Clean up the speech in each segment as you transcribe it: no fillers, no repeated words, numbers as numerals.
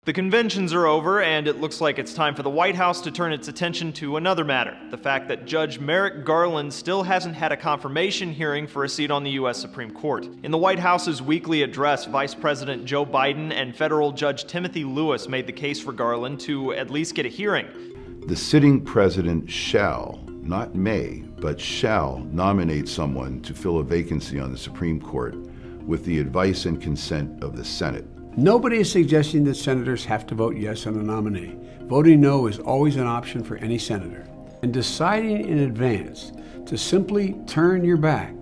The conventions are over, and it looks like it's time for the White House to turn its attention to another matter, the fact that Judge Merrick Garland still hasn't had a confirmation hearing for a seat on the U.S. Supreme Court. In the White House's weekly address, Vice President Joe Biden and federal Judge Timothy Lewis made the case for Garland to at least get a hearing. The sitting president shall, not may, but shall nominate someone to fill a vacancy on the Supreme Court with the advice and consent of the Senate. Nobody is suggesting that senators have to vote yes on a nominee. Voting no is always an option for any senator. And deciding in advance to simply turn your back,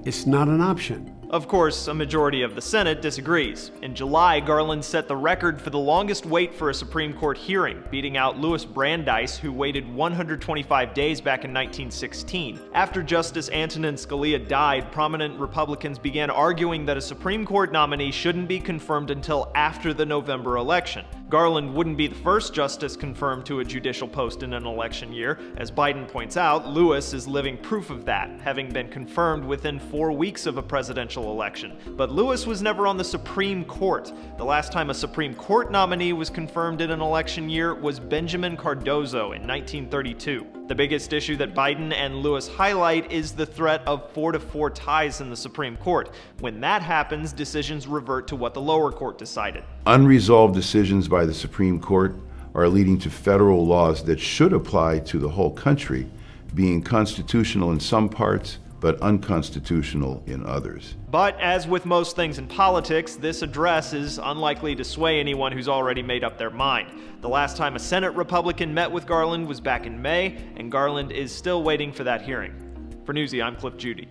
it's not an option. Of course, a majority of the Senate disagrees. In July, Garland set the record for the longest wait for a Supreme Court hearing, beating out Louis Brandeis, who waited 125 days back in 1916. After Justice Antonin Scalia died, prominent Republicans began arguing that a Supreme Court nominee shouldn't be confirmed until after the November election. Garland wouldn't be the first justice confirmed to a judicial post in an election year. As Biden points out, Lewis is living proof of that, having been confirmed within 4 weeks of a presidential election. But Lewis was never on the Supreme Court. The last time a Supreme Court nominee was confirmed in an election year was Benjamin Cardozo in 1932. The biggest issue that Biden and Lewis highlight is the threat of 4-4 ties in the Supreme Court. When that happens, decisions revert to what the lower court decided. Unresolved decisions by the Supreme Court are leading to federal laws that should apply to the whole country, being constitutional in some parts, but unconstitutional in others. But as with most things in politics, this address is unlikely to sway anyone who's already made up their mind. The last time a Senate Republican met with Garland was back in May, and Garland is still waiting for that hearing. For Newsy, I'm Cliff Judy.